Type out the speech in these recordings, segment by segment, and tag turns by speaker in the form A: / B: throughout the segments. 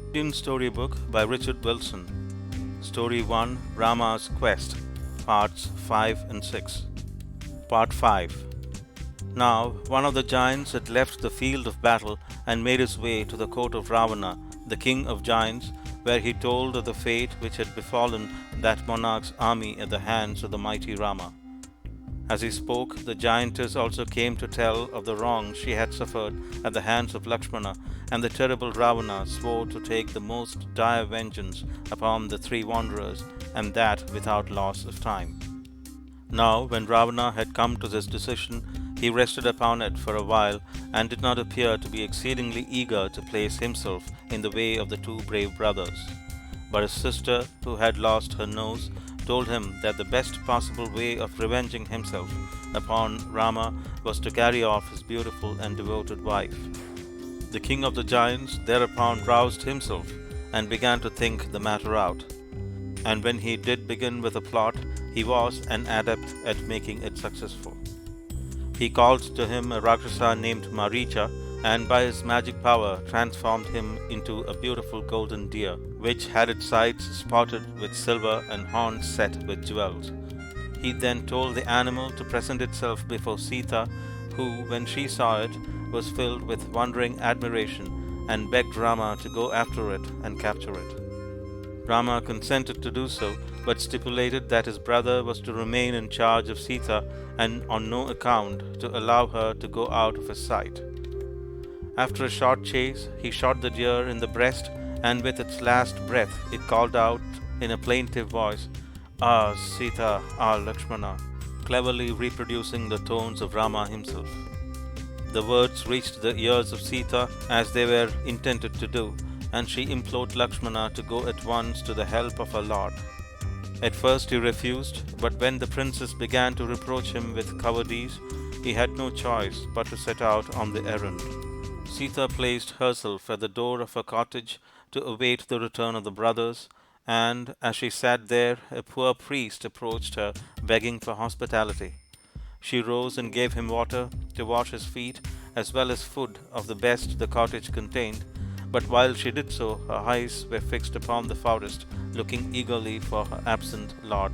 A: Indian storybook by Richard Wilson. Story 1, Rama's Quest, Parts 5 and 6. Part 5. Now, one of the giants had left the field of battle and made his way to the court of Ravana, the king of giants, where he told of the fate which had befallen that monarch's army at the hands of the mighty Rama. As he spoke, the giantess also came to tell of the wrong she had suffered at the hands of Lakshmana, and the terrible Ravana swore to take the most dire vengeance upon the three wanderers, and that without loss of time. Now, when Ravana had come to this decision, he rested upon it for a while, and did not appear to be exceedingly eager to place himself in the way of the two brave brothers. But his sister, who had lost her nose, told him that the best possible way of revenging himself upon Rama was to carry off his beautiful and devoted wife. The king of the giants thereupon roused himself and began to think the matter out. And when he did begin with a plot, he was an adept at making it successful. He called to him a Rakshasa named Maricha, and by his magic power transformed him into a beautiful golden deer, which had its sides spotted with silver and horns set with jewels. He then told the animal to present itself before Sita, who, when she saw it, was filled with wondering admiration and begged Rama to go after it and capture it. Rama consented to do so, but stipulated that his brother was to remain in charge of Sita and on no account to allow her to go out of his sight. After a short chase, he shot the deer in the breast, and with its last breath it called out in a plaintive voice, "Ah, Sita, ah, Lakshmana," cleverly reproducing the tones of Rama himself. The words reached the ears of Sita as they were intended to do, and she implored Lakshmana to go at once to the help of her lord. At first he refused, but when the princess began to reproach him with cowardice, he had no choice but to set out on the errand. Sita placed herself at the door of her cottage to await the return of the brothers, and as she sat there, a poor priest approached her, begging for hospitality. She rose and gave him water to wash his feet, as well as food of the best the cottage contained, but while she did so, her eyes were fixed upon the forest, looking eagerly for her absent lord.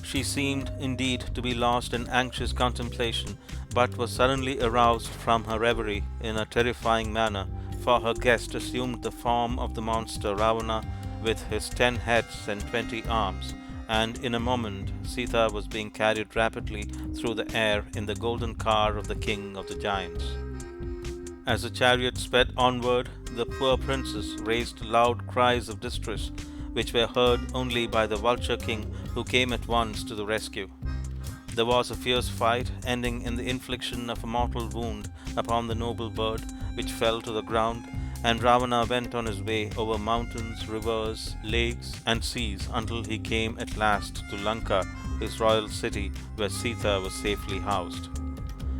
A: She seemed indeed to be lost in anxious contemplation, but was suddenly aroused from her reverie in a terrifying manner, for her guest assumed the form of the monster Ravana with his 10 heads and 20 arms, and in a moment Sita was being carried rapidly through the air in the golden car of the king of the giants. As the chariot sped onward, the poor princess raised loud cries of distress, which were heard only by the vulture king, who came at once to the rescue. There was a fierce fight, ending in the infliction of a mortal wound upon the noble bird, which fell to the ground, and Ravana went on his way over mountains, rivers, lakes, and seas until he came at last to Lanka, his royal city, where Sita was safely housed.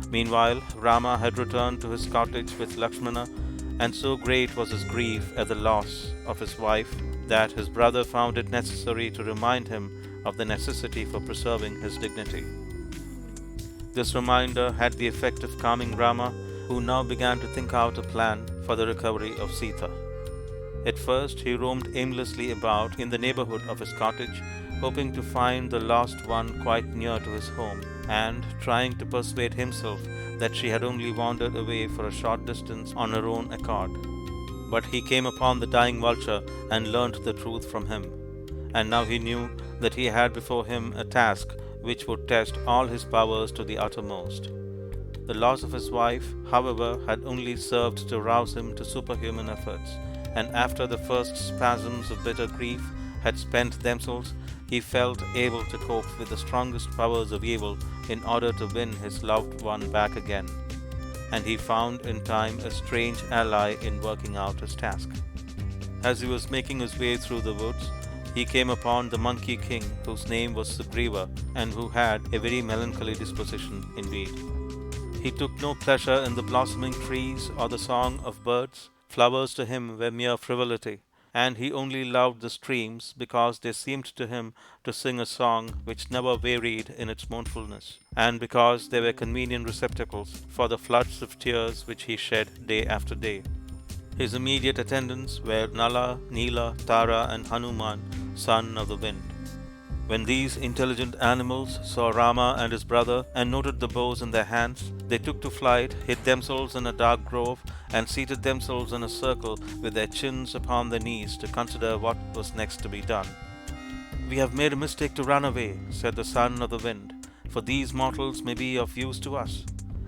A: Meanwhile, Rama had returned to his cottage with Lakshmana, and so great was his grief at the loss of his wife that his brother found it necessary to remind him of the necessity for preserving his dignity. This reminder had the effect of calming Rama, who now began to think out a plan for the recovery of Sita. At first he roamed aimlessly about in the neighborhood of his cottage, hoping to find the lost one quite near to his home, and trying to persuade himself that she had only wandered away for a short distance on her own accord. But he came upon the dying vulture and learnt the truth from him, and now he knew that he had before him a task which would test all his powers to the uttermost. The loss of his wife, however, had only served to rouse him to superhuman efforts, and after the first spasms of bitter grief had spent themselves, he felt able to cope with the strongest powers of evil in order to win his loved one back again, and he found in time a strange ally in working out his task. As he was making his way through the woods, he came upon the Monkey King, whose name was Sugriva, and who had a very melancholy disposition indeed. He took no pleasure in the blossoming trees or the song of birds. Flowers to him were mere frivolity, and he only loved the streams because they seemed to him to sing a song which never varied in its mournfulness, and because they were convenient receptacles for the floods of tears which he shed day after day. His immediate attendants were Nala, Nila, Tara, and Hanuman, son of the wind. When these intelligent animals saw Rama and his brother and noted the bows in their hands, they took to flight, hid themselves in a dark grove, and seated themselves in a circle with their chins upon their knees to consider what was next to be done. "We have made a mistake to run away," said the son of the wind, "for these mortals may be of use to us."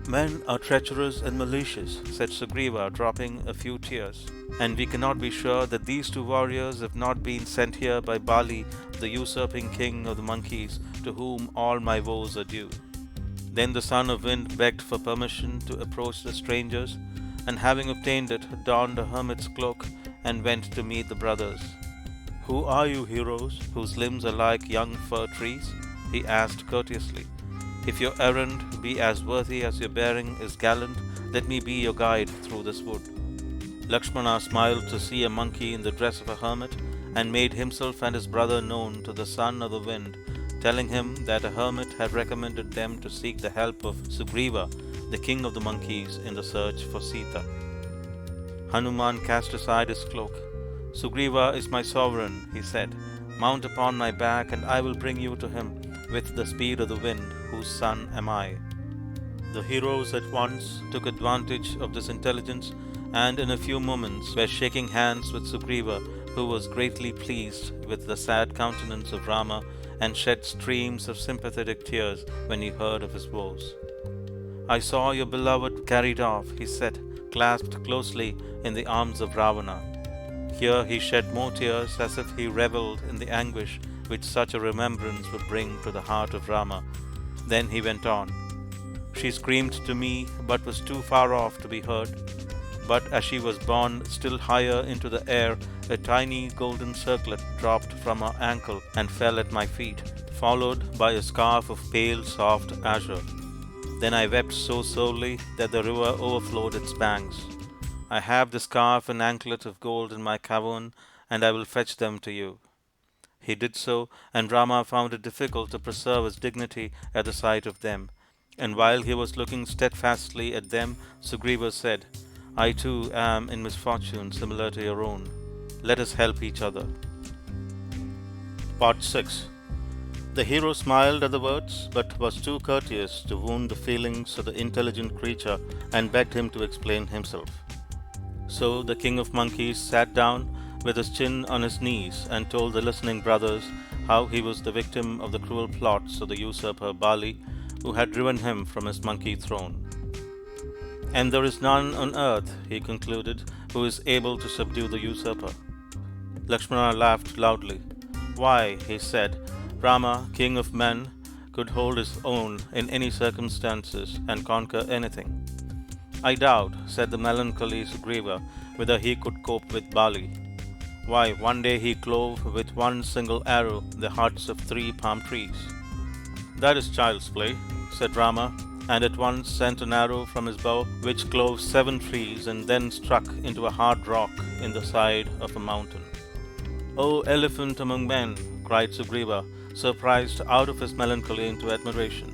A: "Men are treacherous and malicious," said Sugriva, dropping a few tears, "and we cannot be sure that these two warriors have not been sent here by Bali, the usurping king of the monkeys, to whom all my woes are due." Then the son of wind begged for permission to approach the strangers, and having obtained it, donned a hermit's cloak and went to meet the brothers. "Who are you, heroes, whose limbs are like young fir trees?" he asked courteously. "If your errand be as worthy as your bearing is gallant, let me be your guide through this wood." Lakshmana smiled to see a monkey in the dress of a hermit, and made himself and his brother known to the son of the wind, telling him that a hermit had recommended them to seek the help of Sugriva, the king of the monkeys, in the search for Sita. Hanuman cast aside his cloak. "Sugriva is my sovereign," he said. "Mount upon my back, and I will bring you to him with the speed of the wind, whose son am I." The heroes at once took advantage of this intelligence, and in a few moments were shaking hands with Sugriva, who was greatly pleased with the sad countenance of Rama, and shed streams of sympathetic tears when he heard of his woes. "I saw your beloved carried off," he said, clasped closely in the arms of Ravana. Here he shed more tears, as if he revelled in the anguish which such a remembrance would bring to the heart of Rama. Then he went on. "She screamed to me, but was too far off to be heard. But as she was borne still higher into the air, a tiny golden circlet dropped from her ankle and fell at my feet, followed by a scarf of pale soft azure. Then I wept so sorely that the river overflowed its banks. I have the scarf and anklet of gold in my cavern, and I will fetch them to you." He did so, and Rama found it difficult to preserve his dignity at the sight of them. And while he was looking steadfastly at them, Sugriva said, "I too am in misfortune similar to your own. Let us help each other." Part 6. The hero smiled at the words, but was too courteous to wound the feelings of the intelligent creature, and begged him to explain himself. So the king of monkeys sat down with his chin on his knees and told the listening brothers how he was the victim of the cruel plots of the usurper Bali, who had driven him from his monkey throne. "And there is none on earth," he concluded, "who is able to subdue the usurper." Lakshmana laughed loudly. "Why," he said, "Rama, king of men, could hold his own in any circumstances and conquer anything." "I doubt," said the melancholy Sugriva, "whether he could cope with Bali. Why, one day he clove with one single arrow the hearts of 3 palm trees." "That is child's play," said Rama, and at once sent an arrow from his bow which clove 7 trees and then struck into a hard rock in the side of a mountain. "O elephant among men," cried Sugriva, surprised out of his melancholy into admiration,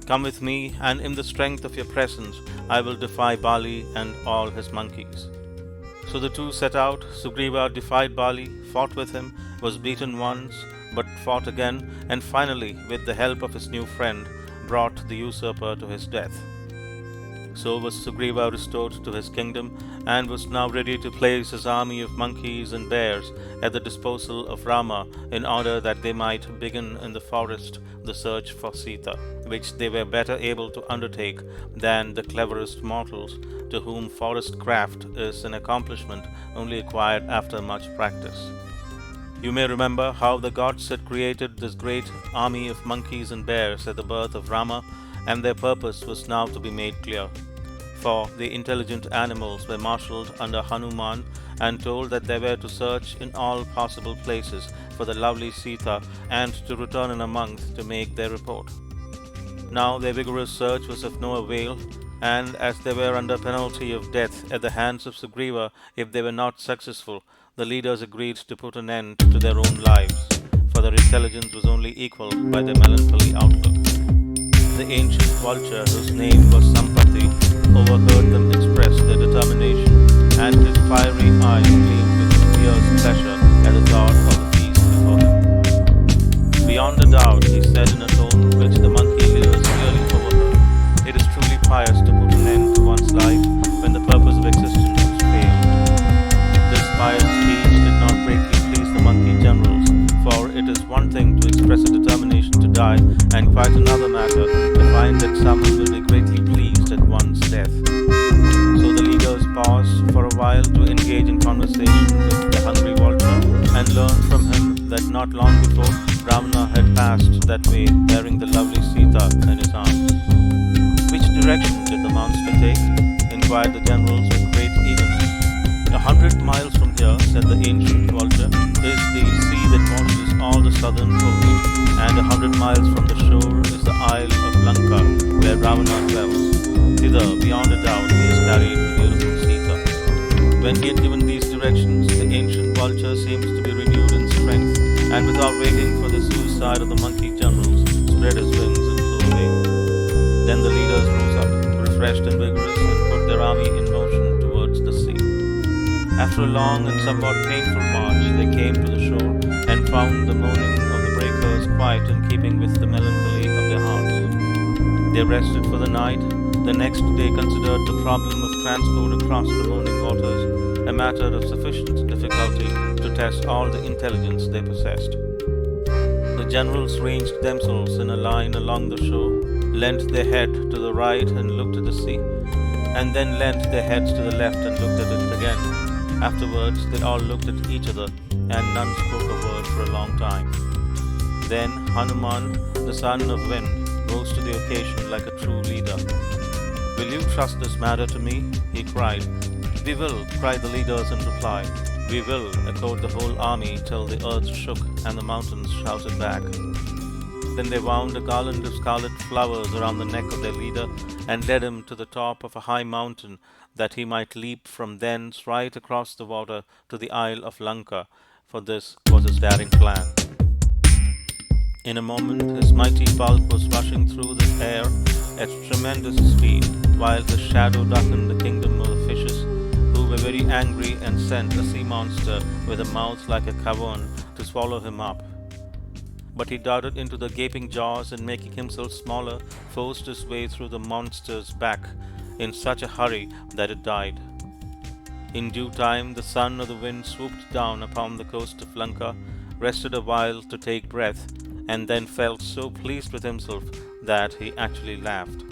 A: "come with me, and in the strength of your presence I will defy Bali and all his monkeys." So the two set out. Sugriva defied Bali, fought with him, was beaten once, but fought again, and finally, with the help of his new friend, brought the usurper to his death. So was Sugriva restored to his kingdom, and was now ready to place his army of monkeys and bears at the disposal of Rama, in order that they might begin in the forest the search for Sita, which they were better able to undertake than the cleverest mortals, to whom forest craft is an accomplishment only acquired after much practice. You may remember how the gods had created this great army of monkeys and bears at the birth of Rama, and their purpose was now to be made clear. For the intelligent animals were marshalled under Hanuman, and told that they were to search in all possible places for the lovely Sita, and to return in a month to make their report. Now their vigorous search was of no avail, and as they were under penalty of death at the hands of Sugriva if they were not successful, the leaders agreed to put an end to their own lives, for their intelligence was only equalled by their melancholy outlook. The ancient vulture, whose name was Sampati, overheard them express their determination, and his fiery eyes gleamed with fierce pleasure at the thought of the feast before him. Beyond a doubt, he said in a tone which the monkey leaders clearly overheard, it is truly pious to put an end to one's life when the purpose of existence has failed. This pious speech did not greatly please the monkey generals, for it is one thing to express a determination to die, and quite another matter to find that someone will be greatly pleased at one's death. So the leaders paused for a while to engage in conversation with the hungry vulture and learn from him that not long before Ravana had passed that way bearing the lovely Sita in his arms. Which direction did the monster take? Inquired the generals with great eagerness. 100 miles from here, said the ancient vulture, is the sea that washes all the southern coast, and 100 miles from the shore is the Isle of Lanka, where Ravana dwells. Thither, beyond a doubt, he has carried the beautiful Sita. When he had given these directions, the ancient vulture seems to be renewed in strength, and without waiting for the suicide of the monkey generals, spread his wings and flew away. Then the leaders rose up, refreshed and vigorous, and put their army in motion towards the sea. After a long and somewhat painful march, they came to the shore and found the moaning of the breakers quite in keeping with the melancholy of their hearts. They rested for the night. The next day considered the problem of transport across the moaning waters a matter of sufficient difficulty to test all the intelligence they possessed. The generals ranged themselves in a line along the shore, leant their head to the right and looked at the sea, and then leant their heads to the left and looked at it again. Afterwards, they all looked at each other, and none spoke a word for a long time. Then Hanuman, the son of wind, rose to the occasion like a true leader. "Will you trust this matter to me?" he cried. "We will," cried the leaders in reply. "We will," echoed the whole army till the earth shook and the mountains shouted back. Then they wound a garland of scarlet flowers around the neck of their leader and led him to the top of a high mountain that he might leap from thence right across the water to the Isle of Lanka, for this was his daring plan. In a moment his mighty bulk was rushing through the air at tremendous speed, while his shadow darkened the kingdom of the fishes, who were very angry and sent a sea monster with a mouth like a cavern to swallow him up. But he darted into the gaping jaws and, making himself smaller, forced his way through the monster's back in such a hurry that it died. In due time the son of the wind swooped down upon the coast of Lanka, rested a while to take breath, and then felt so pleased with himself that he actually laughed.